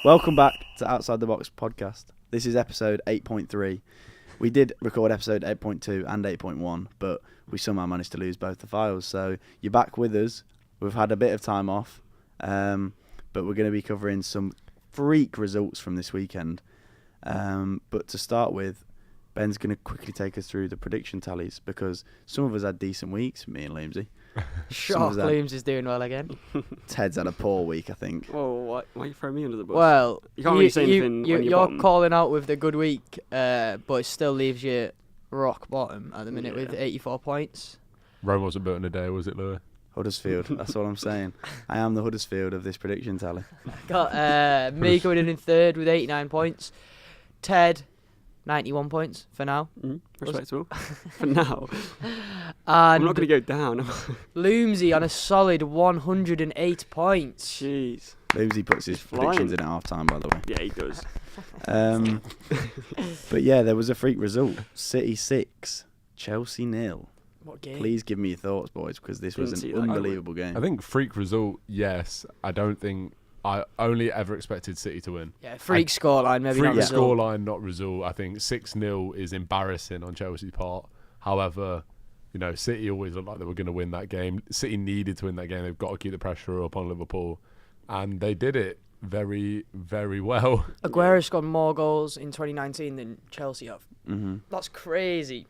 Welcome back to Outside the Box podcast. This is episode 8.3. We did record episode 8.2 and 8.1, but we somehow managed to lose both the files. So you're back with us. We've had a bit of time off, but we're going to be covering some freak results from this weekend. But to start with, Ben's going to quickly take us through the prediction tallies because some of us had decent weeks, me and Liamsy. Shock, Liams is doing well again. Ted's had a poor week, I think. Whoa, why are you throwing me under the bus? Well, you can't really say anything when you're bottom. Calling out with the good week, but it still leaves you rock bottom at the minute with 84 points. Rome wasn't built in a day, was it, Louis? Huddersfield, that's what I'm saying. I am the Huddersfield of this prediction tally. Got me going in third with 89 points. Ted, 91 points for now. Respectable. For now. And I'm not going to go down. Loomsy on a solid 108 points. Jeez. Loomsy puts his predictions in at half time, by the way. Yeah, he does. But yeah, there was a freak result. City 6, Chelsea 0. What game? Please give me your thoughts, boys, because this was an unbelievable game. I think freak result, yes. I don't think... I only ever expected City to win. Yeah, freak scoreline, maybe not result. Freak scoreline, not result. I think 6-0 is embarrassing on Chelsea's part. However, you know, City always looked like they were going to win that game. City needed to win that game. They've got to keep the pressure up on Liverpool. And they did it very, very well. Aguero scored more goals in 2019 than Chelsea have. Mm-hmm. That's crazy.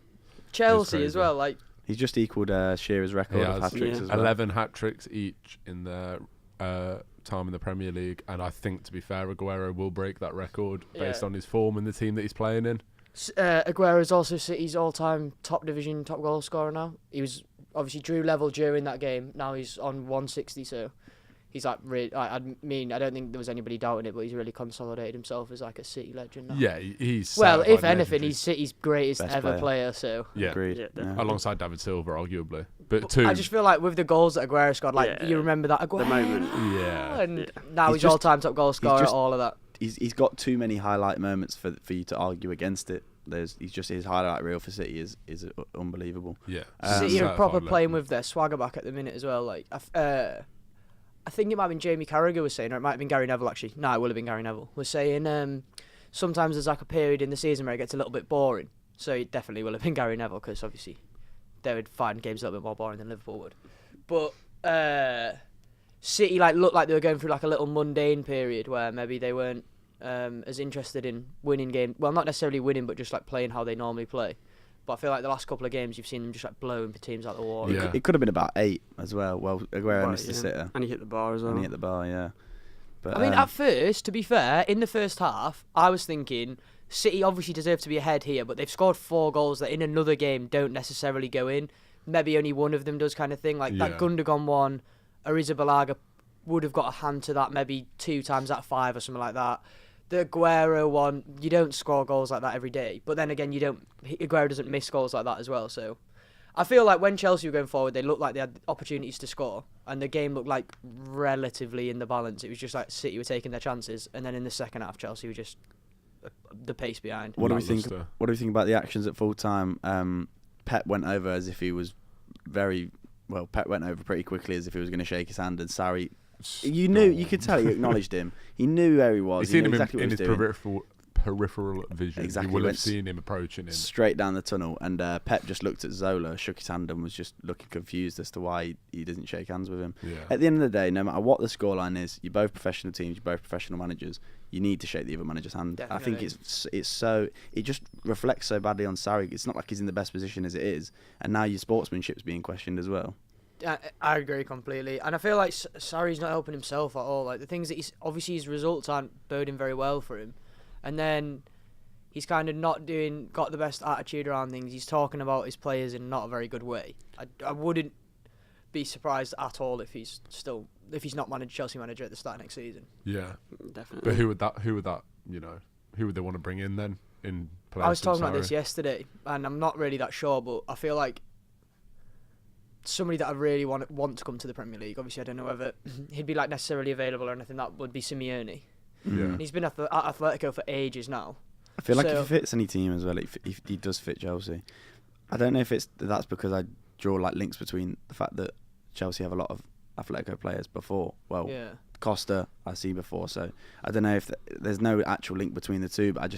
Chelsea as well. Like he's just equalled Shearer's record of hat-tricks as well. 11 hat-tricks each in their time in the Premier League. And I think, to be fair, Aguero will break that record based on his form and the team that he's playing in. Aguero is also City's all-time top goal scorer now. He was obviously drew level during that game. Now he's on 160, so he's like really. I mean, I don't think there was anybody doubting it, but he's really consolidated himself as like a City legend now. Yeah, he's well, if anything, he's City's greatest ever player. So yeah, agreed. Yeah. Alongside David Silva, arguably. But I just feel like with the goals that Aguero scored, like you remember that Aguero the moment. and now he's all-time top goal scorer. All of that. He's got too many highlight moments for you to argue against it. His highlight reel for City is unbelievable. Yeah, City are proper playing with their swagger back at the minute as well. Like I think it might have been Jamie Carragher was saying, or it might have been Gary Neville actually. No, it will have been Gary Neville. Was saying sometimes there's like a period in the season where it gets a little bit boring. So it definitely will have been Gary Neville because obviously they would find games a little bit more boring than Liverpool would. But City looked like they were going through like a little mundane period where maybe they weren't as interested in winning games. Well, not necessarily winning, but just like playing how they normally play. But I feel like the last couple of games you've seen them just like blowing teams out of the water. Yeah. It could have been about 8 as well. Well, Aguero missed the sitter. And he hit the bar as well. Yeah. But, I mean, at first, to be fair, in the first half, I was thinking City obviously deserve to be ahead here, but they've scored 4 goals that in another game don't necessarily go in. Maybe only one of them does, kind of thing. Like that Gundogan one, Arrizabalaga would have got a hand to that maybe 2 times out of 5 or something like that. The Aguero one, you don't score goals like that every day. But then again, Aguero doesn't miss goals like that as well. So I feel like when Chelsea were going forward, they looked like they had opportunities to score. And the game looked like relatively in the balance. It was just like City were taking their chances. And then in the second half, Chelsea were just the pace behind. What do we think about the actions at full time? Pep went over as if he was Pep went over pretty quickly as if he was going to shake his hand. And Sarri... You could tell he acknowledged him. He knew where he was. He's seen him exactly in his peripheral vision. Exactly. You will have seen him approaching him. Straight down the tunnel. And Pep just looked at Zola, shook his hand and was just looking confused as to why he doesn't shake hands with him. Yeah. At the end of the day, no matter what the scoreline is, you're both professional teams, you're both professional managers. You need to shake the other manager's hand. Definitely. I think it just reflects so badly on Sarri. It's not like he's in the best position as it is. And now your sportsmanship's being questioned as well. I agree completely, and I feel like Sarri's not helping himself at all. Like the things that obviously his results aren't boding very well for him, and then he's kind of not got the best attitude around things. He's talking about his players in not a very good way. I wouldn't be surprised at all if he's not Chelsea manager at the start of next season. Yeah, definitely. But who would they want to bring in then? In place I was talking about this yesterday, and I'm not really that sure, but I feel like somebody that I really want to come to the Premier League. Obviously, I don't know whether he'd be necessarily available or anything. That would be Simeone. Yeah. And he's been at Atletico for ages now. I feel like if he fits any team as well, if he does fit Chelsea. I don't know if that's because I draw like links between the fact that Chelsea have a lot of Atletico players before. Well, yeah. Costa I see before, so I don't know if there's no actual link between the two, but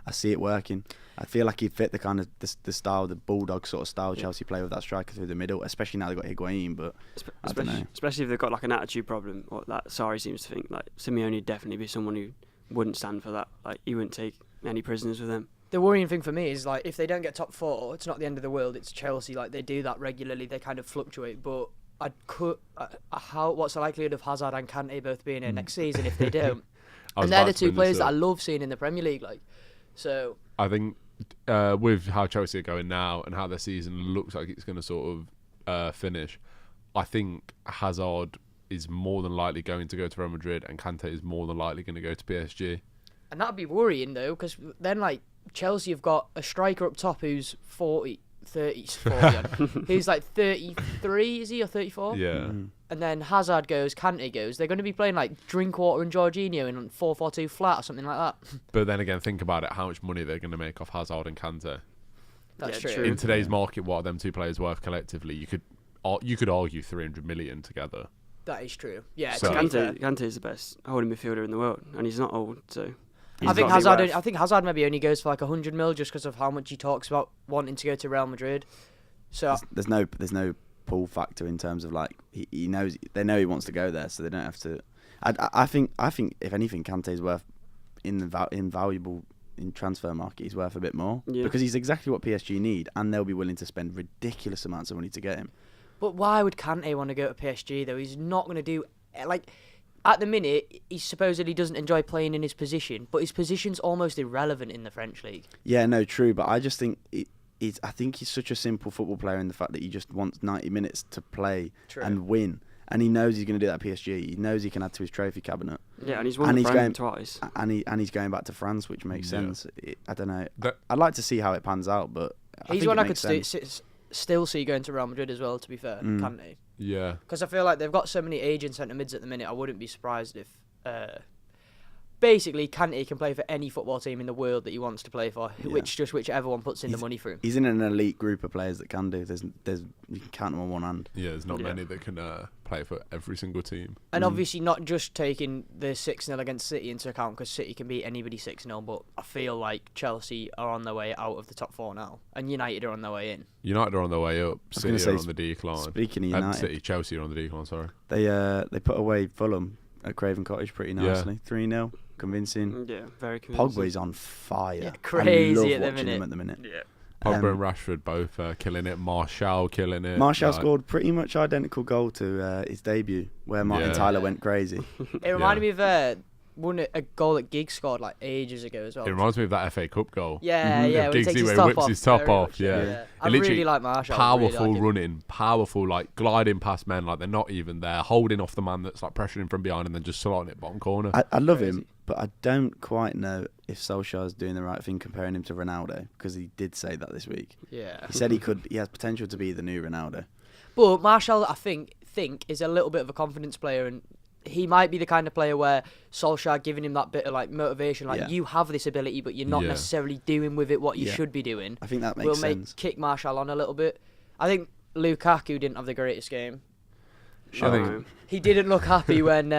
I see it working. I feel like he'd fit the kind of the style, the bulldog sort of style Chelsea play with that striker through the middle, especially now they've got Higuain. But I don't know. Especially if they've got like an attitude problem, or that Sarri seems to think. Like Simeone would definitely be someone who wouldn't stand for that. Like he wouldn't take any prisoners with him. The worrying thing for me is like if they don't get top 4, it's not the end of the world. It's Chelsea. Like they do that regularly. They kind of fluctuate, but. What's the likelihood of Hazard and Kante both being here next season if they don't? And they're the two players that I love seeing in the Premier League. Like, so I think with how Chelsea are going now and how their season looks like it's going to sort of finish, I think Hazard is more than likely going to go to Real Madrid and Kante is more than likely going to go to PSG. And that'd be worrying though, because then like Chelsea have got a striker up top who's 40. Who's like 33, is he, or 34? Yeah. And then Hazard goes, Kante goes. They're going to be playing like Drinkwater and Jorginho in 4-4-2 flat or something like that. But then again, think about it, how much money they're going to make off Hazard and Kante. That's true. In today's market, what are them two players worth collectively? You could argue 300 million together. That is true. Yeah. So, Kante is the best holding midfielder in the world, and he's not old, so. I think Hazard maybe only goes for like 100 mil just because of how much he talks about wanting to go to Real Madrid. So there's no pull factor in terms of like he knows they know he wants to go there, so they don't have to. I think if anything, Kante's worth invaluable in transfer market. He's worth a bit more because he's exactly what PSG need, and they'll be willing to spend ridiculous amounts of money to get him. But why would Kante want to go to PSG though? He's not going to do like. At the minute, he supposedly doesn't enjoy playing in his position, but his position's almost irrelevant in the French league. Yeah, no, true, but I just think I think he's such a simple football player in the fact that he just wants 90 minutes to play and win, and he knows he's going to do that at PSG. He knows he can add to his trophy cabinet. Yeah, and he's won the Prem twice. And he's going back to France, which makes sense. I don't know. I'd like to see how it pans out, but he's one I could still see going to Real Madrid as well. To be fair, Kante. Yeah. Because I feel like they've got so many aging centre mids at the minute. I wouldn't be surprised if, basically, Kante can play for any football team in the world that he wants to play for, whichever one puts in the money for him. He's in an elite group of players that can do. There's you can count them on one hand. Yeah, there's not many that can play for every single team. And obviously not just taking the 6-0 against City into account, because City can beat anybody 6-0, but I feel like Chelsea are on their way out of the top 4 now, and United are on their way in. United are on their way up. City are on the decline. Speaking of United, Chelsea are on the decline. Sorry. They put away Fulham at Craven Cottage pretty nicely. 3-0, convincing. Yeah, very convincing. Pogba's on fire. Yeah, crazy at the minute. Yeah. Pogba and Rashford both killing it. Martial killing it. Martial scored pretty much identical goal to his debut, where Martin Tyler went crazy. It reminded me of a goal that Giggs scored like ages ago as well. It reminds me of that FA Cup goal. Yeah, Giggsy where he whips his top off. Yeah. I really like Martial. Powerful running, powerful like gliding past men like they're not even there, holding off the man that's like pressuring from behind and then just slotting it bottom corner. I love him, but I don't quite know if Solskjaer's doing the right thing comparing him to Ronaldo, because he did say that this week. Yeah. He said he has potential to be the new Ronaldo. But Martial, I think is a little bit of a confidence player, and he might be the kind of player where Solskjaer giving him that bit of like motivation, like you have this ability, but you're not necessarily doing with it what you should be doing. I think that makes sense. Kick Martial on a little bit. I think Lukaku didn't have the greatest game. He didn't look happy when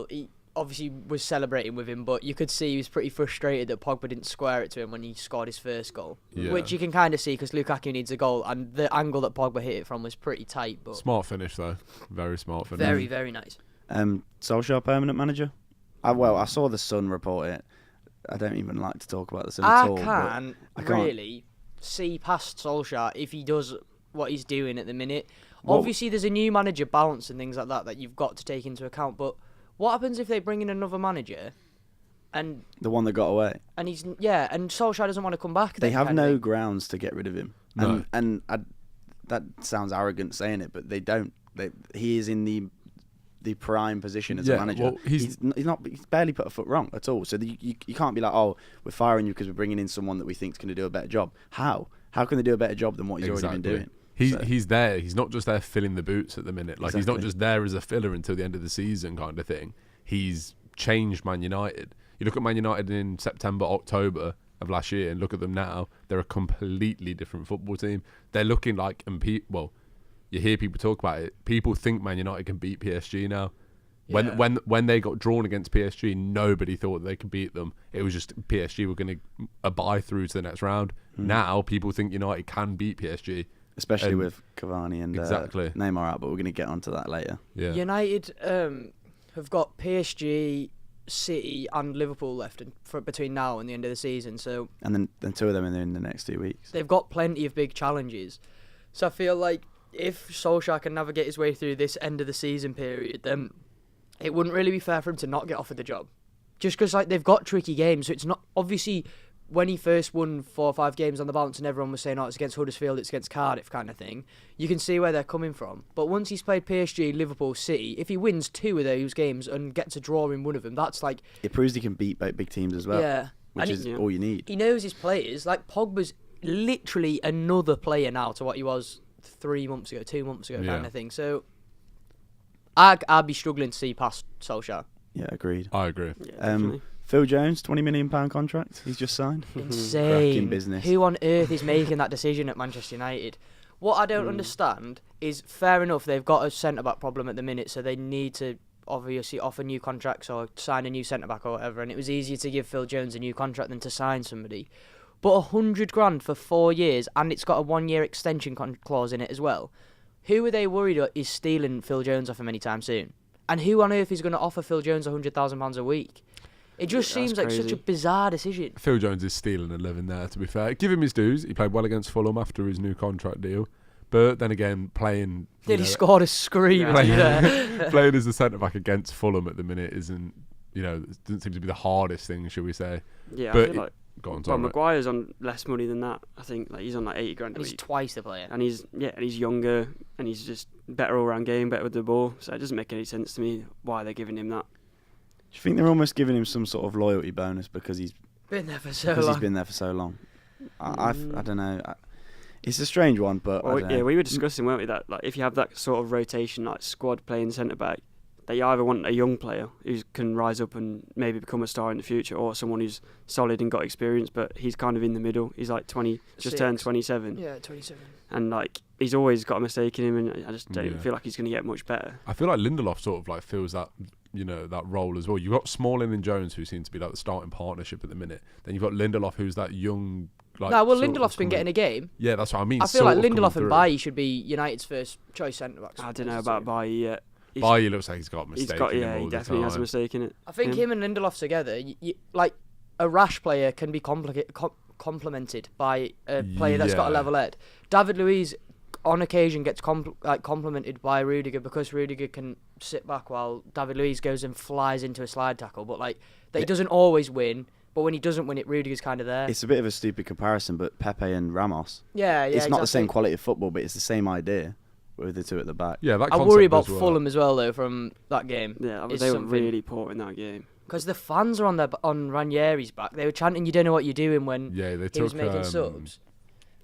he obviously was celebrating with him, but you could see he was pretty frustrated that Pogba didn't square it to him when he scored his first goal, which you can kind of see because Lukaku needs a goal, and the angle that Pogba hit it from was pretty tight. But smart finish though, very smart finish. Very, very nice. Solskjaer permanent manager? I saw the Sun report it. I don't even like to talk about the Sun at all. I can't really see past Solskjaer if he does what he's doing at the minute. Obviously, there's a new manager balance and things like that you've got to take into account, but what happens if they bring in another manager, and the one that got away, and and Solskjaer doesn't want to come back? They have no grounds to get rid of him, and that sounds arrogant saying it, but they don't. He is in the prime position as a manager. Well, he's barely put a foot wrong at all. So you can't be like, oh, we're firing you because we're bringing in someone that we think is going to do a better job. How can they do a better job than what he's already been doing? He's there. He's not just there filling the boots at the minute. Like he's not just there as a filler until the end of the season kind of thing. He's changed Man United. You look at Man United in September, October, of last year and look at them now, they're a completely different football team. They're looking like, you hear people talk about it. People think Man United can beat PSG now. Yeah. When they got drawn against PSG, nobody thought they could beat them. It was just PSG were going to abide through to the next round. Now people think United can beat PSG. Especially with Cavani and exactly. Neymar out, but we're going to get onto that later. Yeah. United have got PSG, City, and Liverpool left between now and the end of the season. So and then 2 of them in the next 2 weeks. They've got plenty of big challenges. So I feel like if Solskjaer can navigate his way through this end of the season period, then it wouldn't really be fair for him to not get offered the job. Just because they've got tricky games. So it's not obviously. When he first won 4 or 5 games on the bounce and everyone was saying, it's against Huddersfield, it's against Cardiff kind of thing, you can see where they're coming from. But once he's played PSG, Liverpool, City, if he wins 2 of those games and gets a draw in one of them, that's like... It proves he can beat big teams as well, yeah, which is all you need. He knows his players. Like, Pogba's literally another player now to what he was 3 months ago, 2 months ago kind of thing. So I'd be struggling to see past Solskjaer. Yeah, agreed. I agree. Yeah, definitely. Phil Jones, £20 million contract. He's just signed. Insane. Cracking business. Who on earth is making that decision at Manchester United? What I don't understand is, fair enough, they've got a centre-back problem at the minute, so they need to obviously offer new contracts or sign a new centre-back or whatever, and it was easier to give Phil Jones a new contract than to sign somebody. But $100,000 for 4 years, and it's got a 1-year extension clause in it as well. Who are they worried is stealing Phil Jones off him anytime soon? And who on earth is going to offer Phil Jones £100,000 a week? It just seems like such a bizarre decision. Phil Jones is stealing a living there, to be fair. Give him his dues. He played well against Fulham after his new contract deal. But then again, playing... He scored a screamer. Playing as a centre-back against Fulham at the minute doesn't seem to be the hardest thing, shall we say. Yeah, but I feel like... Go on, Well, Maguire's on less money than that. I think he's on 80 grand a and week. he's twice the player. And he's younger, and he's just better all-round game, better with the ball. So it doesn't make any sense to me why they're giving him that. Do you think they're almost giving him some sort of loyalty bonus because he's been there for so long? Because he's been there for so long. I don't know. It's a strange one, but I don't know. Yeah, we were discussing, weren't we, that if you have that sort of rotation, squad playing centre back, they either want a young player who can rise up and maybe become a star in the future, or someone who's solid and got experience, but he's kind of in the middle. He's 20, just turned 27. Yeah, 27. And he's always got a mistake in him, and I just don't feel like he's going to get much better. I feel like Lindelof sort of fills that that role as well. You've got Smalling and Jones, who seem to be the starting partnership at the minute. Then you've got Lindelof, who's that young. Lindelof's been getting a game. Yeah, that's what I mean. I feel like Lindelof and Bailly should be United's first choice centre backs. I don't know about Bailly yet. Bailly looks like he's got a mistake. He definitely has a mistake in it. I think him and Lindelof together, a rash player can be complemented by a player that's got a level head. David Luiz, on occasion, gets complimented by Rudiger because Rudiger can sit back while David Luiz goes and flies into a slide tackle. But he doesn't always win. But when he doesn't win it, Rudiger's kind of there. It's a bit of a stupid comparison, but Pepe and Ramos. Yeah, it's not the same quality of football, but it's the same idea with the two at the back. Yeah, that I worry about Fulham as well, though, from that game. Yeah, they were really poor in that game. Because the fans are on Ranieri's back. They were chanting, "You don't know what you're doing," when he was making subs.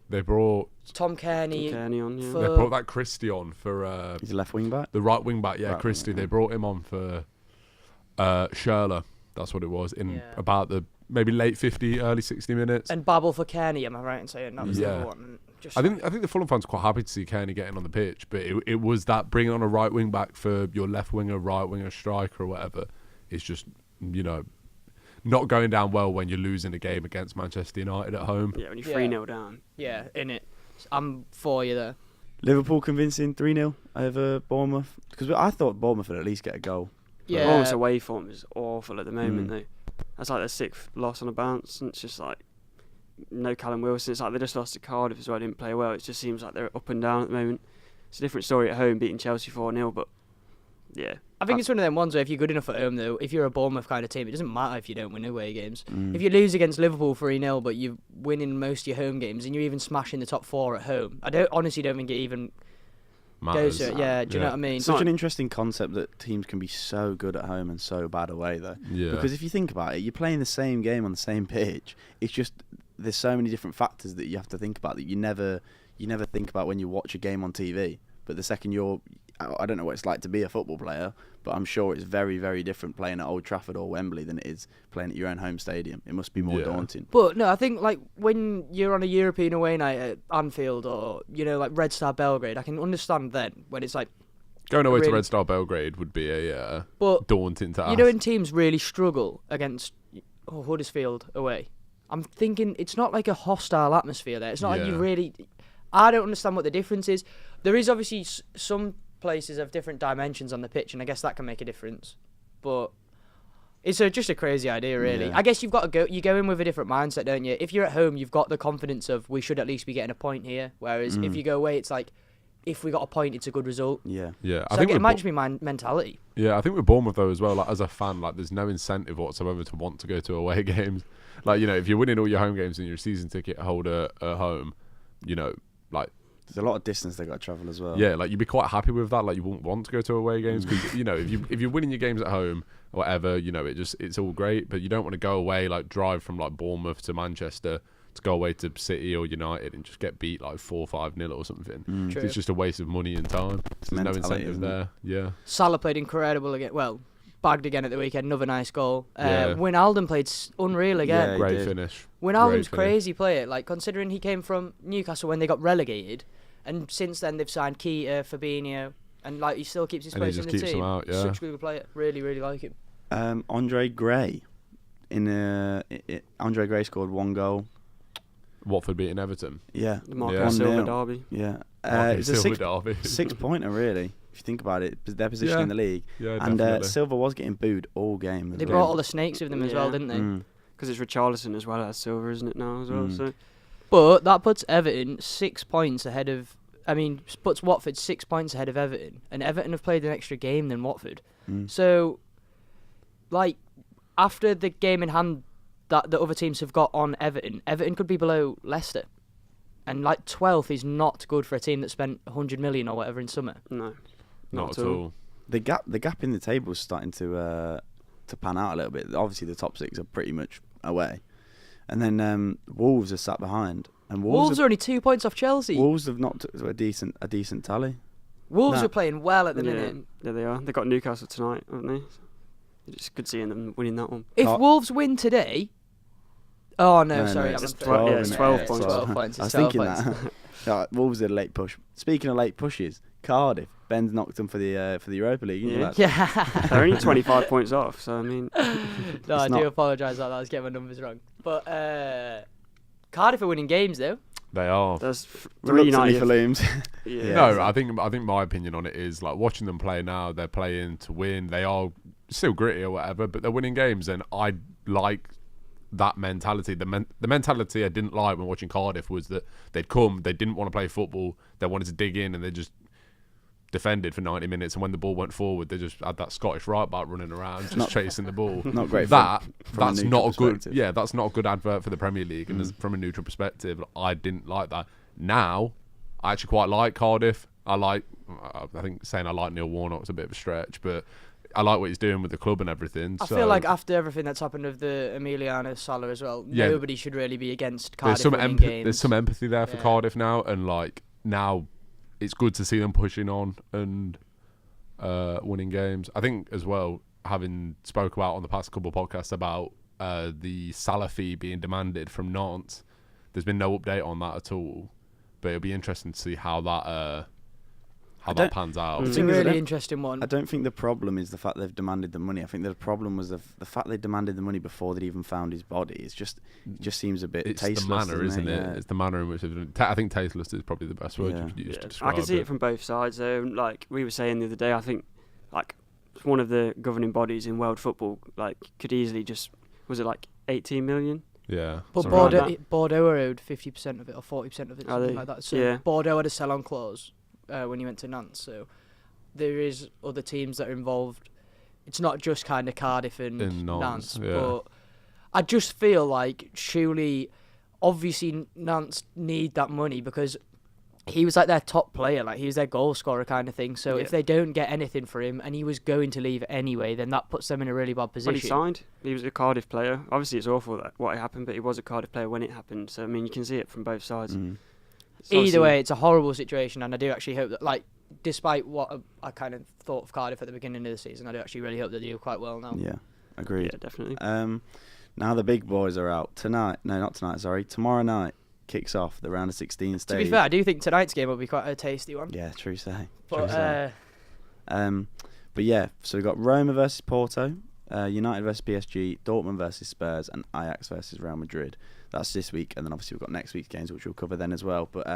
They brought Tom Kearney on. Yeah. They brought that Christie on for. He's a left wing back. The right wing back, yeah, Christie. They brought him on for Schürrle. That's what it was in about the maybe late 50, early 60 minutes. And Babel for Kearney. Am I right in saying that was the other one? I think the Fulham fans are quite happy to see Kearney getting on the pitch, but it was that bringing on a right wing back for your left winger, right winger, striker, or whatever. It's just not going down well when you're losing a game against Manchester United at home. Yeah, when you're 3-0 down. Yeah, in it. I'm for you there. Liverpool convincing 3-0 over Bournemouth, because I thought Bournemouth would at least get a goal. Yeah, Bournemouth's away form is awful at the moment. Though. That's their 6th loss on a bounce, and it's just no Callum Wilson. It's they just lost to Cardiff as well. Didn't play well. It just seems like they're up and down at the moment. It's a different story at home, beating Chelsea 4-0, but yeah. I think it's one of them ones where if you're good enough at home, though, if you're a Bournemouth kind of team, it doesn't matter if you don't win away games. If you lose against Liverpool 3-0, but you're winning most of your home games and you're even smashing the top 4 at home, I honestly don't think it even goes to it. Yeah, do you know what I mean? It's such an interesting concept that teams can be so good at home and so bad away, though. Yeah. Because if you think about it, you're playing the same game on the same pitch. It's just there's so many different factors that you have to think about that you never think about when you watch a game on TV. But the second you're I don't know what it's like to be a football player, but I'm sure it's very, very different playing at Old Trafford or Wembley than it is playing at your own home stadium. It must be more daunting. But no, I think like when you're on a European away night at Anfield or like Red Star Belgrade, I can understand then when it's like going away to Red Star Belgrade would be a daunting task. When teams really struggle against Huddersfield away, I'm thinking it's not like a hostile atmosphere there. It's not like you really. I don't understand what the difference is. There is obviously some places have different dimensions on the pitch, and I guess that can make a difference. But it's just a crazy idea, really. Yeah. I guess you've got to go. You go in with a different mindset, don't you? If you're at home, you've got the confidence of we should at least be getting a point here. Whereas if you go away, it's like if we got a point, it's a good result. Yeah. Yeah. So I think it might just be my mentality. Yeah, I think with Bournemouth though as well. Like as a fan, like there's no incentive whatsoever to want to go to away games. Like if you're winning all your home games and you're a season ticket holder at home, like. There's a lot of distance they got to travel as well. Yeah, like you'd be quite happy with that. Like you wouldn't want to go to away games because if you're winning your games at home or whatever, it's all great. But you don't want to go away like drive from like Bournemouth to Manchester to go away to City or United and just get beat like 4-5-0 or something. It's just a waste of money and time. There's no incentive there. Yeah. Salah played incredible again. Well, bagged again at the weekend. Another nice goal. Yeah. Wijnaldum played unreal again. Yeah, Great finish. Wijnaldum's crazy player. Like considering he came from Newcastle when they got relegated. And since then, they've signed Keita, Fabinho, and like he still keeps his place in the team. Them out, yeah. Such a good player. Really, really like him. Andre Gray. Andre Gray scored 1 goal. Watford beating Everton. Yeah. The Marco Silva derby. Yeah. It's a derby. 6-pointer, really. If you think about it, their position in the league. Yeah, and Silva was getting booed all game. They brought all the snakes with them as well, didn't they? Because it's Richarlison as well as Silva, isn't it now as well? So. But that puts Everton 6 points ahead of. Puts Watford 6 points ahead of Everton, and Everton have played an extra game than Watford. So, like, after the game in hand that the other teams have got on Everton could be below Leicester, and like 12th is not good for a team that spent 100 million or whatever in summer. No, not at all. The gap in the table is starting to pan out a little bit. Obviously, the top 6 are pretty much away. And then Wolves are sat behind, and Wolves are only 2 points off Chelsea. Wolves have not a decent tally. Wolves are playing well at the minute. Yeah, they are. They got Newcastle tonight, haven't they? It's good seeing them winning that one. If Wolves win today, it's 12 points. 12 points. I was thinking that. Wolves are a late push. Speaking of late pushes, Cardiff. Ben's knocked them for the Europa League. Yeah. They're only 25 points off, so I mean. No, I do apologise that I was getting my numbers wrong. But Cardiff are winning games though. They are. There's reluctantly for Looms. No, I think my opinion on it is like watching them play now. They're playing to win. They are still gritty or whatever, but they're winning games, and I like that mentality. The mentality I didn't like when watching Cardiff was that they'd come, they didn't want to play football, they wanted to dig in, and they just defended for 90 minutes, and when the ball went forward, they just had that Scottish right back running around, just chasing the ball. Not great. That's not a good. Yeah, that's not a good advert for the Premier League. And from a neutral perspective, I didn't like that. Now, I actually quite like Cardiff. I think saying I like Neil Warnock's a bit of a stretch, but I like what he's doing with the club and everything. I feel like after everything that's happened with the Emiliano Sala as well, nobody should really be against Cardiff winning games. There's some empathy there for Cardiff now, and like now. It's good to see them pushing on and winning games. I think as well, having spoke about on the past couple of podcasts about the Salah fee being demanded from Nantes, there's been no update on that at all. But it'll be interesting to see how that that pans out. It's a really interesting one. I don't think the problem is the fact they've demanded the money. I think the problem was the fact they demanded the money before they'd even found his body. It just seems a bit tasteless. It's the manner, isn't it? Yeah. It's the manner in which I think tasteless is probably the best word you could use to describe it. I can see it from both sides though. Like we were saying the other day, I think like one of the governing bodies in world football like could easily just, was it like 18 million? Yeah. But Bordeaux are owed 50% of it or 40% of it, something like that. So Bordeaux had a sell-on clause when he went to Nantes. So there is other teams that are involved. It's not just kind of Cardiff and Nantes. But I just feel like surely, obviously Nantes need that money because he was like their top player, like he was their goal scorer kind of thing. So if they don't get anything for him and he was going to leave anyway, then that puts them in a really bad position. When he signed, he was a Cardiff player. Obviously it's awful that what happened, but he was a Cardiff player when it happened. So I mean you can see it from both sides. Either way, it's a horrible situation, and I do actually hope that, like, despite what I kind of thought of Cardiff at the beginning of the season, I do actually really hope that they do quite well now. Yeah, agreed. Yeah, definitely. Now the big boys are out tonight. No, not tonight. Sorry, tomorrow night kicks off the round of 16 stage. To be fair, I do think tonight's game will be quite a tasty one. Yeah, true say. But But yeah, so we've got Roma versus Porto, United versus PSG, Dortmund versus Spurs, and Ajax versus Real Madrid. That's this week, and then obviously we've got next week's games, which we'll cover then as well. But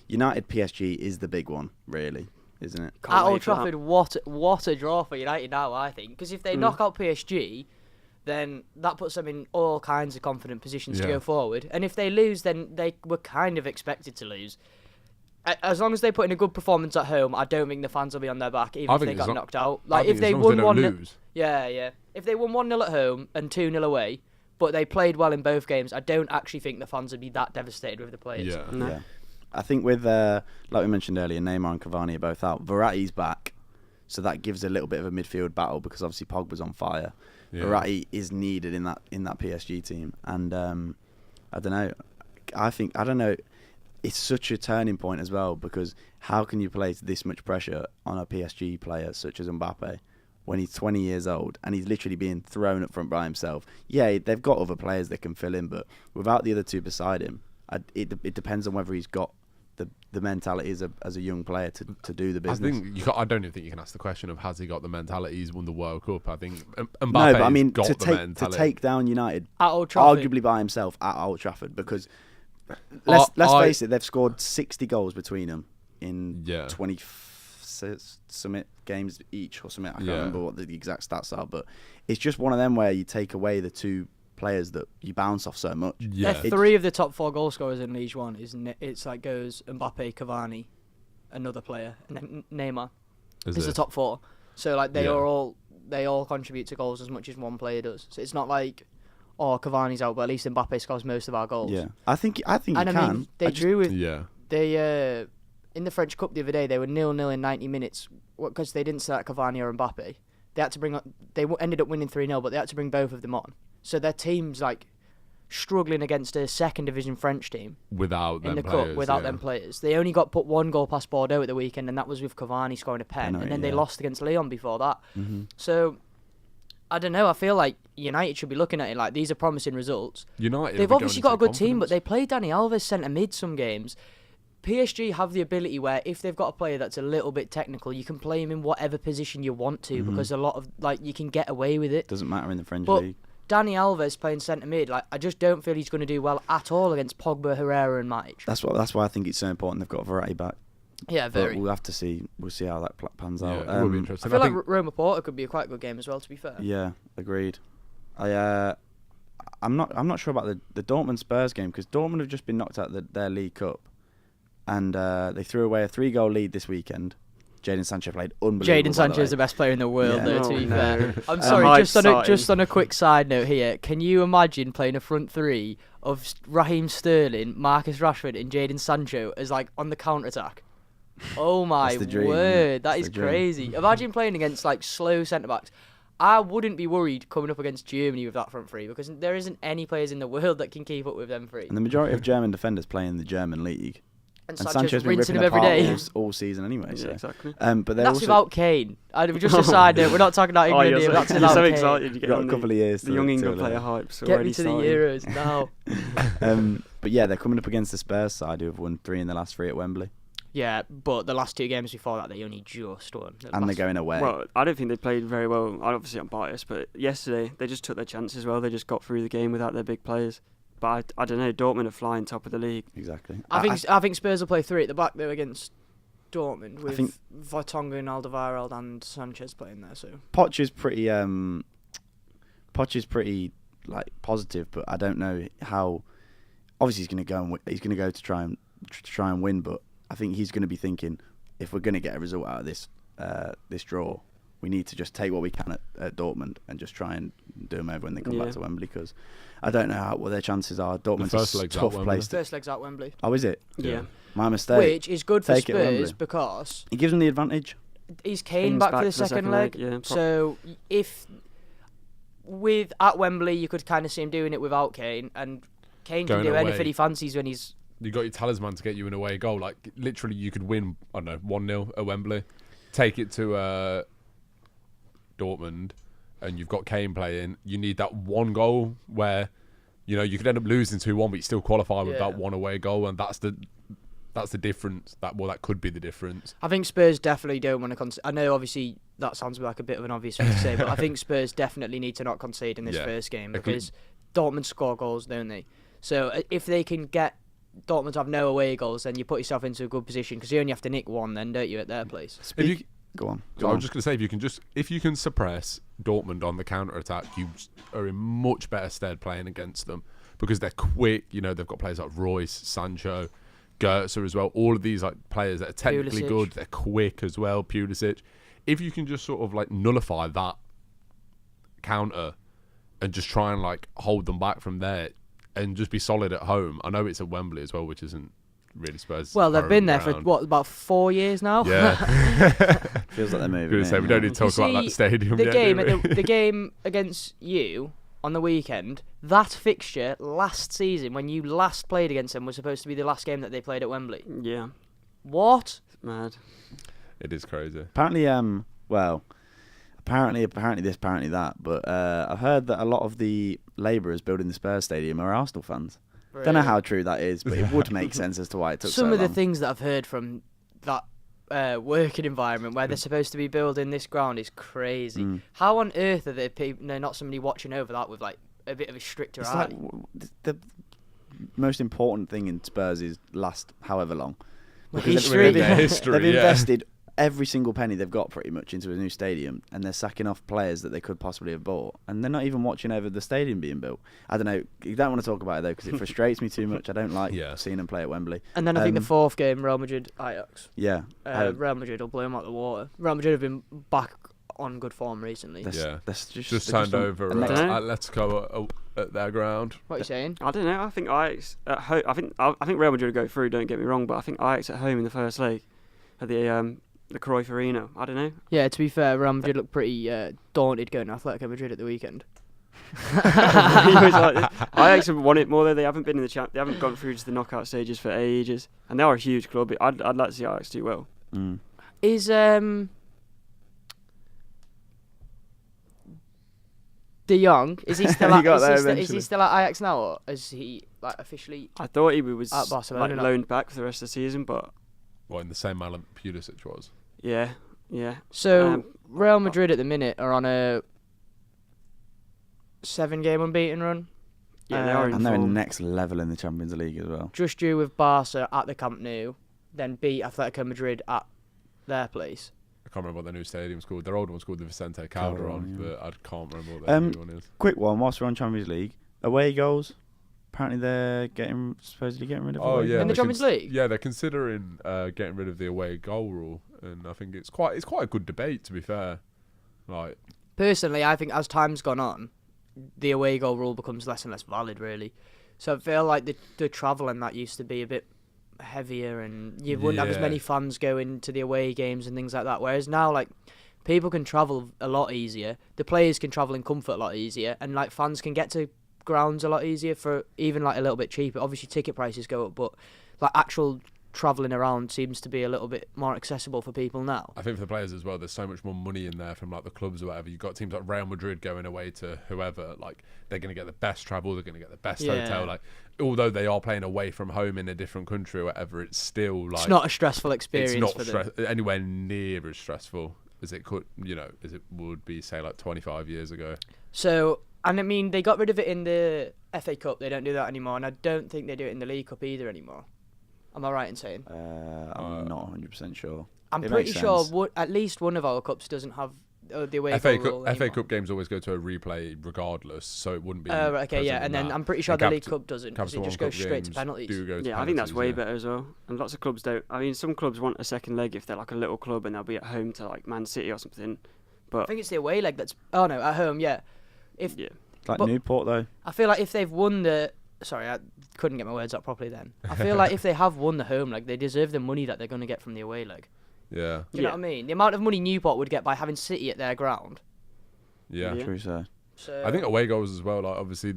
United PSG is the big one, really, isn't it? at Old Trafford, what a draw for United now, I think. Because if they knock out PSG, then that puts them in all kinds of confident positions to go forward. And if they lose, then they were kind of expected to lose. As long as they put in a good performance at home, I don't think the fans will be on their back, even if they got knocked out. Like if they won 1-0, if they won 1-0 at home and 2-0 away, but they played well in both games, I don't actually think the fans would be that devastated with the players. Yeah. No. Yeah. I think with like we mentioned earlier, Neymar and Cavani are both out. Verratti's back, so that gives a little bit of a midfield battle because obviously Pogba's on fire. Yeah. Verratti is needed in that PSG team, and I don't know. I don't know. It's such a turning point as well because how can you place this much pressure on a PSG player such as Mbappe when he's 20 years old and he's literally being thrown up front by himself? Yeah, they've got other players that can fill in, but without the other two beside him, it depends on whether he's got the mentality as a young player to do the business. I don't even think you can ask the question of has he got the mentality. He's won the World Cup. I think Mbappe no, but I mean got to the take down United at Old Trafford, arguably by himself at Old Trafford because let's face it, they've scored 60 goals between them in 20 summit games each or something. I can't remember what the exact stats are, but it's just one of them where you take away the two players that you bounce off so much. Yeah, three of the top four goal scorers in Ligue 1 it's like goes Mbappe, Cavani, another player, and then Neymar is the top four. So like they all contribute to goals as much as one player does. So it's not like Cavani's out, but at least Mbappe scores most of our goals. Yeah, I think and he I can. Mean, they drew with they in the French Cup the other day. They were 0-0 in 90 minutes because they didn't start Cavani or Mbappe. They had to bring. They ended up winning 3-0, but they had to bring both of them on. So their team's like struggling against a second division French team without in them the players, cup without them players. They only got put one goal past Bordeaux at the weekend, and that was with Cavani scoring a pen. And then they lost against Lyon before that. Mm-hmm. So I don't know. I feel like United should be looking at it like these are promising results. They've obviously got a good team, but they play Dani Alves centre mid some games. PSG have the ability where if they've got a player that's a little bit technical, you can play him in whatever position you want to because a lot of you can get away with it. Doesn't matter in the French but league. Dani Alves playing centre mid, I just don't feel he's going to do well at all against Pogba, Herrera, and Matic. That's why I think it's so important they've got Verratti back. Yeah, very. But we'll have to see. We'll see how that pans out. It will be interesting. I feel like Roma Porto could be a quite good game as well. To be fair. Yeah, agreed. I'm not sure about the Dortmund Spurs game because Dortmund have just been knocked out their League Cup, and they threw away a 3-goal lead this weekend. Jadon Sancho played unbelievable. Jadon Sancho is the best player in the world, though. To be fair, I'm sorry. Just on a quick side note here, can you imagine playing a front three of Raheem Sterling, Marcus Rashford, and Jadon Sancho as like on the counter attack? Oh my word, that is crazy. Imagine playing against like slow centre backs. I wouldn't be worried coming up against Germany with that front three because there isn't any players in the world that can keep up with them three. And the majority of German defenders play in the German league. And Sancho's been rinsing ripping him every apart day all season anyway. Yeah, so. exactly. But that's without Kane. Just a side note, we're not talking about England here. That's without so Kane. excited. You got a couple of years. The young England player hype. Get me to the Euros now. But yeah, they're coming up against the Spurs side who have won 3 in the last 3 at Wembley. Yeah, but the last 2 games before that, they only just won. And they're going away. Well, I don't think they played very well. Obviously, I'm biased, but yesterday they just took their chances well. They just got through the game without their big players. But I don't know, Dortmund are flying top of the league. Exactly. I think Spurs will play 3 at the back though against Dortmund with Vertonghen, Alderweireld and Sanchez playing there. So Poch is pretty like positive, but I don't know how. Obviously, he's going to go to try and win, but I think he's going to be thinking if we're going to get a result out of this draw, we need to just take what we can at Dortmund and just try and do them over when they come back to Wembley because I don't know what their chances are. Dortmund's a tough place. First leg's at Wembley. Oh, is it? Yeah. My mistake. Which is good for Spurs because it gives them the advantage. He's Kane back for the second leg. Yeah, so if at Wembley you could kind of see him doing it without Kane, and Kane can do anything he fancies when he's You got your talisman to get you an away goal. Like literally, you could win. I don't know, 1-0 at Wembley, take it to Dortmund, and you've got Kane playing. You need that one goal where, you know, you could end up losing 2-1, but you still qualify with that one away goal, and that's the difference. That could be the difference. I think Spurs definitely don't want to concede. I know, obviously, that sounds like a bit of an obvious thing to say, but I think Spurs definitely need to not concede in this first game because Dortmund score goals, don't they? So if they can get Dortmund to have no away goals, then you put yourself into a good position because you only have to nick one, then, don't you, at their place? Go on. I was just going to say, if you can suppress Dortmund on the counter attack, you are in much better stead playing against them because they're quick. You know, they've got players like Royce, Sancho, Goetze as well. All of these like players that are technically good, they're quick as well. Pulisic. If you can just sort of like nullify that counter and just try and like hold them back from there and just be solid at home. I know it's at Wembley as well, which isn't really Spurs. Well, they've been there for about 4 years now. Yeah, feels like they're moving. Gonna say, we don't need to talk about that stadium. The game against you on the weekend, that fixture last season when you last played against them was supposed to be the last game that they played at Wembley. Yeah. What? It's mad. It is crazy. Apparently, apparently this, apparently that. But I've heard that a lot of the labourers building the Spurs stadium are Arsenal fans. Really? Don't know how true that is, but it would make sense as to why it took Some so of the long. things that I've heard from that working environment where they're supposed to be building this ground is crazy. How on earth are there people? No, not somebody watching over that with like a bit of a stricter It's eye. like the most important thing in Spurs is last however long. Because History. They've invested every single penny they've got pretty much into a new stadium, and they're sacking off players that they could possibly have bought, and they're not even watching over the stadium being built. I don't know. You don't want to talk about it though because it frustrates me too much. I don't like seeing them play at Wembley. And then I think the fourth game, Real Madrid Ajax. Yeah, Real Madrid will blow them out the water. Real Madrid have been back on good form recently. Just turned over Atletico at their ground. What are you saying? I don't know. I think Ajax at home. I think Real Madrid will go through. Don't get me wrong, but I think Ajax at home in the first leg at the Cruyff Arena. I don't know. Yeah, to be fair, Real Madrid looked pretty daunted going to Atletico Madrid at the weekend. Ajax have won it more though. They haven't been in the They haven't gone through to the knockout stages for ages, and they are a huge club. I'd like to see Ajax do well. Is De Jong, is he still is he still at Ajax now, or is he like officially? I thought he was at Barcelona, like loaned back for the rest of the season, but in the same manner Pulisic was. Yeah. So Real Madrid at the minute are on a 7-game unbeaten run. Yeah, they are in and they're form. next level in the Champions League as well. Just drew with Barca at the Camp Nou, then beat Atletico Madrid at their place. I can't remember what their new stadium's called. Their old one's called the Vicente Calderon, but I can't remember what their new one is. Quick one, whilst we're on Champions League, away goals. Apparently they're supposedly getting rid of away in the Champions League. Yeah, they're considering getting rid of the away goal rule, and I think it's quite a good debate, to be fair. Like personally, I think as time's gone on, the away goal rule becomes less and less valid, really. So I feel like the travel and that used to be a bit heavier, and you wouldn't have as many fans going to the away games and things like that. Whereas now, like, people can travel a lot easier. The players can travel in comfort a lot easier, and like fans can get to grounds a lot easier for even like a little bit cheaper. Obviously, ticket prices go up, but like actual travelling around seems to be a little bit more accessible for people now. I think for the players as well, there's so much more money in there from like the clubs or whatever. You've got teams like Real Madrid going away to whoever, like they're going to get the best travel, they're going to get the best hotel. Like, although they are playing away from home in a different country or whatever, it's still like it's not a stressful experience. It's not anywhere near as stressful as it could, as it would be, say, like 25 years ago. So, and I mean, they got rid of it in the FA Cup. They don't do that anymore, and I don't think they do it in the League Cup either anymore. Am I right in saying? I'm not 100% sure. I'm pretty sure at least one of our cups doesn't have the away FA goal rule Cup. FA anymore. Cup games always go to a replay regardless, so it wouldn't be. Okay, yeah, and then I'm pretty sure the League Cup doesn't, because it just goes straight to penalties. I think that's way better as well. And lots of clubs don't. I mean, some clubs want a second leg if they're like a little club and they'll be at home to like Man City or something. But I think it's the away leg that's. Oh no, at home, yeah. Like Newport though. I feel like if they've won the. Sorry, I couldn't get my words out properly then. I feel like if they have won the home leg, they deserve the money that they're going to get from the away leg. Yeah. Do you know what I mean? The amount of money Newport would get by having City at their ground. Yeah. True, sir. So I think away goals as well. Like obviously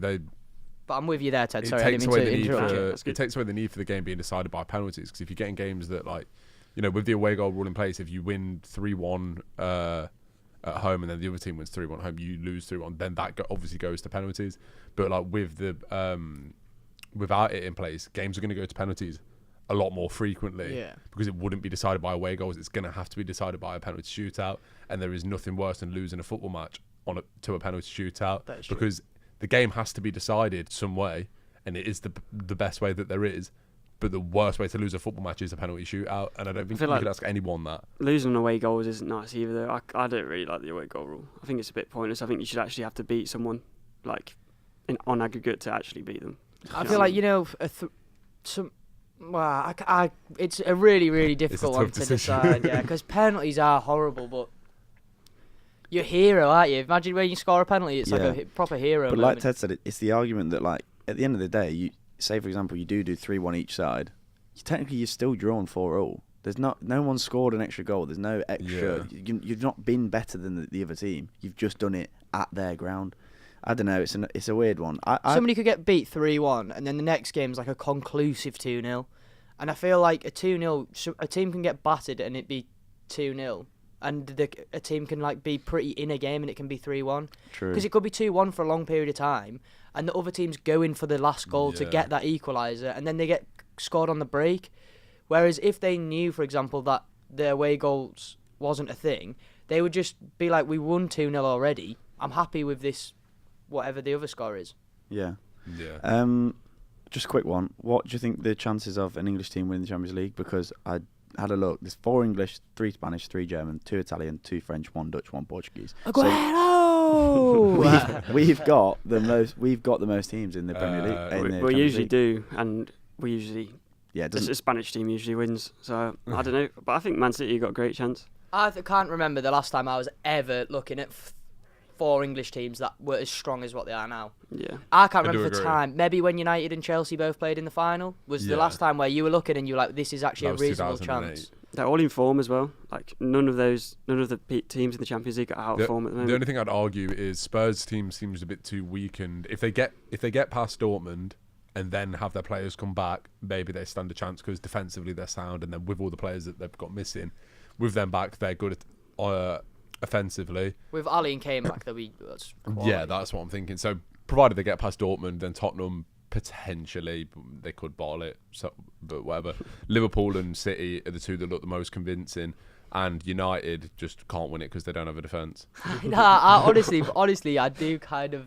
But I'm with you there, Ted. It Sorry, I takes didn't mean away to the need interrupt you. for That's good. it takes away the need for the game being decided by penalties. Because if you're getting games that, like, you know, with the away goal rule in place, if you win 3-1 at home and then the other team wins 3-1 at home, you lose 3-1. Then that obviously goes to penalties. But like with the without it in place, games are going to go to penalties a lot more frequently. Yeah. Because it wouldn't be decided by away goals. It's going to have to be decided by a penalty shootout. And there is nothing worse than losing a football match to a penalty shootout. That is true. Because the game has to be decided some way, and it is the best way that there is. But the worst way to lose a football match is a penalty shootout, and I don't think you could ask anyone that. Losing away goals isn't nice either, though. I don't really like the away goal rule. I think it's a bit pointless. I think you should actually have to beat someone, like, on aggregate to actually beat them. I feel like, you know, it's a really, really difficult tough one to decision. decide, yeah, because penalties are horrible, but you're a hero, aren't you? Imagine when you score a penalty, it's like a proper hero But moment. like Ted said, it's the argument that, like, at the end of the day, you say, for example, you do 3-1 each side, technically you're still drawn 4-4. There's no one scored an extra goal. There's no extra. Yeah. You've not been better than the other team. You've just done it at their ground. I don't know. It's a weird one. Somebody could get beat 3-1, and then the next game's like a conclusive 2-0. And I feel like a 2-0, a team can get battered and it be 2-0. And a team can like be pretty in a game and it can be 3-1. True. Because it could be 2-1 for a long period of time, and the other team's going for the last goal to Yeah. get that equaliser, and then they get scored on the break. Whereas if they knew, for example, that the away goals wasn't a thing, they would just be like, we won 2-0 already. I'm happy with this, whatever the other score is. Yeah. Yeah. Just a quick one. What do you think the chances of an English team winning the Champions League? Because I had a look. There's 4 English, 3 Spanish, 3 German, 2 Italian, 2 French, 1 Dutch, 1 Portuguese. Aguero! We've got the most teams in the Premier League. in the We Champions usually League. do, and we usually... Yeah, it The doesn't. Spanish team usually wins, so I don't know. But I think Man City got a great chance. I can't remember the last time I was ever looking at 4 English teams that were as strong as what they are now. Yeah. I can't I do remember the agree. time. Maybe when United and Chelsea both played in the final was the Yeah. last time where you were looking and you were like, this is actually That a was reasonable 2008. chance. They're all in form as well. Like none of the teams in the Champions League are out of form at the moment. The only thing I'd argue is Spurs' team seems a bit too weakened. If they get past Dortmund and then have their players come back, maybe they stand a chance because defensively they're sound, and then with all the players that they've got missing, with them back, they're good at, offensively. With Ali and Kane back, that's quality. Yeah, that's what I'm thinking. So provided they get past Dortmund, then Tottenham potentially they could bottle it. So, but whatever. Liverpool and City are the two that look the most convincing, and United just can't win it because they don't have a defence. Nah, honestly, I do kind of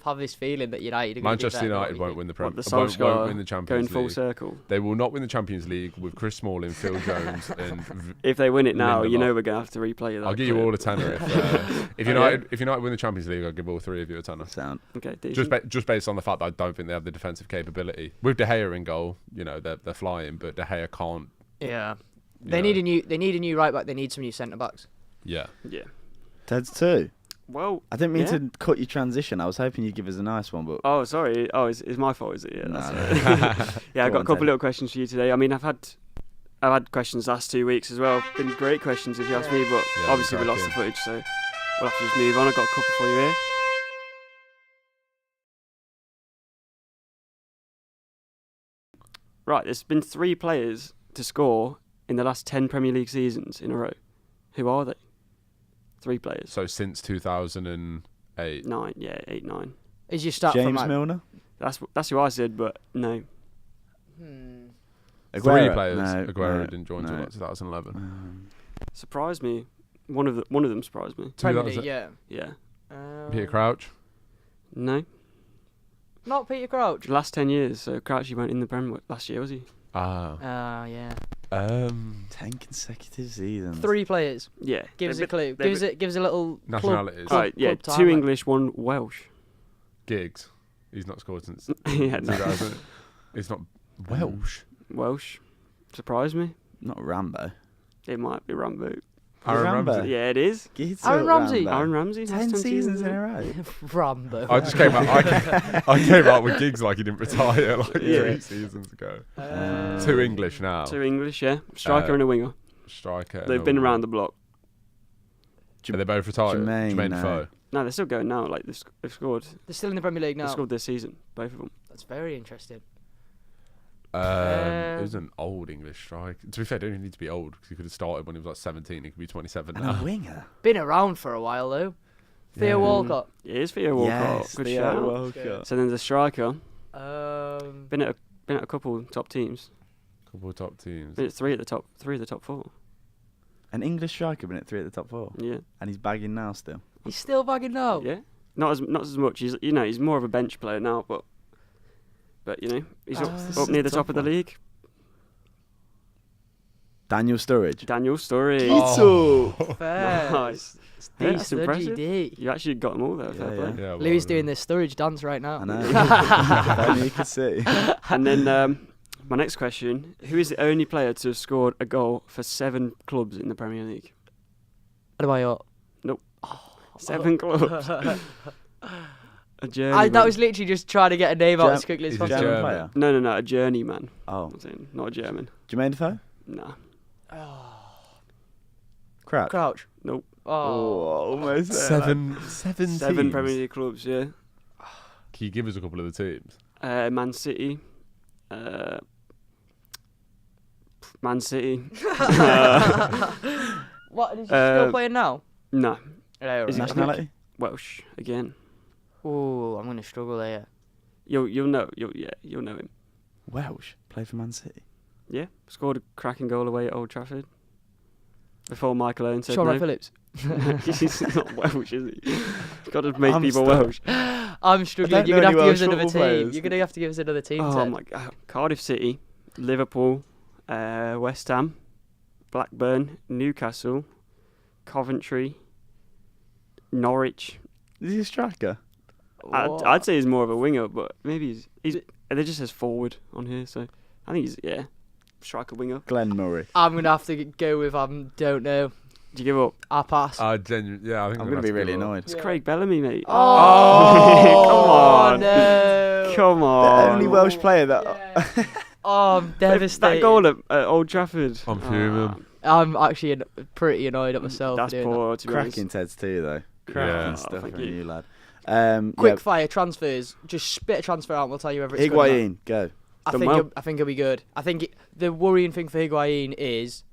have this feeling that United are gonna do Manchester better than United what we won't win the What, Premier the won't Solskjaer win the going Champions full League. circle. They will not win the Champions League with Chris Smalling, Phil Jones, and If they win it now, you Lindelof. know we're gonna have to replay that. I'll give you all a tenner if United win the Champions League. I'll give all 3 of you a tenner. Sound. Okay, decent. Just based on the fact that I don't think they have the defensive capability. With De Gea in goal, you know they're flying, but De Gea can't. Yeah. you They know. need a new right back. They need some new centre backs. Yeah. Yeah. Ted's 2. Well. I didn't mean yeah. to cut your transition. I was hoping you'd give us a nice one, but Oh, sorry. Oh, it's my fault, is it? Yeah. No, That's no. it. Yeah, I Go got on, a couple Ted. little questions for you today. I mean, I've had questions last 2 weeks as well. Been great questions if you ask me, but Yeah, obviously we lost the cracking. footage, so we'll have to just move on. I've got a couple for you here. Right, there's been 3 players to score in the last 10 Premier League seasons in a row. Who are they? 3 players. So since 2008. 9, yeah, 8, 9. Is your start from James like, Milner? That's who I said, but no. 3 Aguero? players. No, Aguero no, didn't join until no. about 2011. Surprised me. One of them surprised me. Premier 2000 League, yeah. Yeah. Peter Crouch. No. Not Peter Crouch. The last 10 years, so Crouchy went in the Prem last year, was he? Yeah. 10 consecutive seasons. 3 players. Yeah. Give us a They've clue. they've Give us a little Nationalities. Club, Right, yeah, club 2 timeline. English, 1 Welsh. Giggs. He's not scored since Yeah, no. 2000. It's not Welsh. Welsh. Surprised me. Not Rambo. It might be Rambo. Aaron Rambo? Ramsey. Yeah, it is. Get Aaron to Ramsey. Rambo. Aaron Ramsey. 10 last seasons in a row. Rambo. I just came out. I came out with Giggs like he didn't retire like Yeah. 3 seasons ago. Uh, 2 English now. 2 English, yeah. Striker and a winger. Striker. They've been around the block. Are they both retired? Jermaine, no. Defoe. No, they're still going now. Like they've scored. They're still in the Premier League They now. scored this season, both of them. That's very interesting. It was an old English striker. To be fair, don't even need to be old because he could have started when he was like 17. He could be 27 And now. a winger. Been around for a while though. Theo Yeah. Walcott. It is Theo Walcott. Yes, Good Theo shout. Walcott. So then the striker. Um, Been at a couple top teams. Couple of top teams. Been at three of the top 4. An English striker been at 3 at the top 4. Yeah. And he's bagging now still. he's still bagging now. Yeah. Not as much. He's more of a bench player now, but he's up near the top of the league. Daniel Sturridge. Daniel Sturridge. Oh. Fair. Nice. It's Yeah, that's decent, impressive. GD. You actually got them all there. Fair Yeah, play. yeah. Yeah, well, Louis doing this Sturridge dance right now. I know. If only you could see. And then my next question: who is the only player to have scored a goal for 7 clubs in the Premier League? Adebayor. 7 clubs. A journeyman. That was literally just trying to get a name out as quickly as Is he possible. German German? player. No, a journeyman. Oh. I'm saying, not a German. Jermaine Defoe? Nah. Crouch. Crouch. Nope. Oh. Almost there. Seven 7 teams. Premier League clubs. Yeah. Can you give us a couple of the teams? Man City. Man City. What? Is he still playing now? No. Yeah, Is he- Nationality? Welsh again. Ooh, I'm gonna struggle here. You'll know him. Welsh. Played for Man City. Yeah. Scored a cracking goal away at Old Trafford. Before Michael Owen said Sean no. Phillips. He's not Welsh, is he? He's got to make I'm people stuck. Welsh. I'm struggling. don't You're know gonna have any to give us Welsh another team. football players. You're gonna have to give us another team. Oh Ted. my God. Cardiff City, Liverpool, West Ham, Blackburn, Newcastle, Coventry, Norwich. Is he a striker? I'd say he's more of a winger, but maybe he's they just says forward on here, so I think he's striker winger. Glenn Murray. I'm gonna have to go with don't know. Do you give up? I'll pass. I think I'm going to be really annoyed. It's Craig Bellamy, mate. Oh, come on. No. Come The on. only Welsh player that... Oh, I'm devastated. That goal at Old Trafford. I'm fuming. I'm actually pretty annoyed at myself. That's for doing poor, to be honest. Cracking Teds too, though. Cracking Yeah. stuff Thank from you. you, lad. that. Quick fire transfers. Just spit a transfer out and we'll tell you whether it's good or not. Higuain, go. I Done think well. I think he'll be good. I think the worrying thing for Higuain is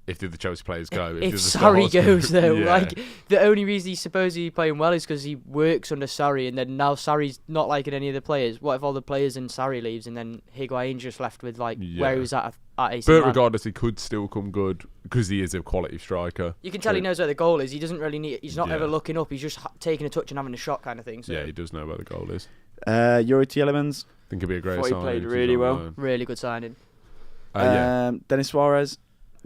If the Chelsea players go. if the Sarri stars goes go. though. Yeah. Like the only reason he's supposedly playing well is because he works under Sarri, and then now Sarri's not liking any of the players. What if all the players and Sarri leaves, and then Higuain's just left with where he was at AC But Milan? regardless, he could still come good because he is a quality striker. You can tell he True. knows where the goal is. He doesn't really need. He's not Yeah. ever looking up. He's just taking a touch and having a shot kind of thing. So Yeah, he does know where the goal is. Yuri Tielemans. I think it'd be a great Thought he signing. played 'cause really he's on well. loan. really good signing. Yeah. Dennis Suarez.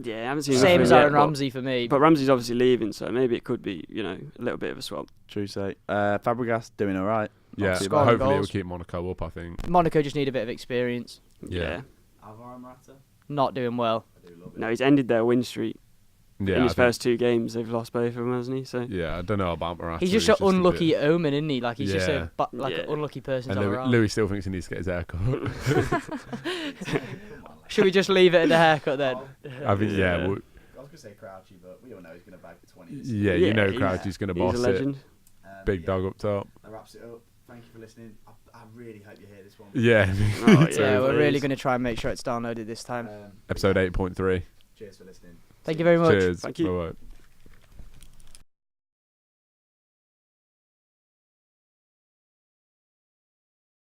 Yeah, I haven't seen Same enough as of him Aaron yet, Ramsey for me. But Ramsey's obviously leaving, so maybe it could be, a little bit of a swap. True say. Fabregas doing all right. Yeah, too but bad. hopefully goals. it'll keep Monaco up, I think. Monaco just need a bit of experience. Yeah. Alvaro Morata. Not doing well. No, he's ended their win streak Yeah, in I his think- first 2 games. They've lost both of them, hasn't he? So Yeah, I don't know about Morata. He's just an unlucky omen, isn't he? Like he's just Yeah. an unlucky person. And all Louis, around. Louis still thinks he needs to get his hair cut. Should we just leave it at the haircut then? I think, yeah. Yeah. Well, I was going to say Crouchy, but we all know he's going to bag 20. yeah, you know he's- Crouchy's going to he's a boss it. legend. Big dog up top. That wraps it up. Thank you for listening. I really hope you hear this one. Yeah. Oh, Yeah, we're really please. going to try and make sure it's downloaded this time. Episode 8.3. Cheers for listening. Thank you very much. Cheers. Thank you. Bye-bye.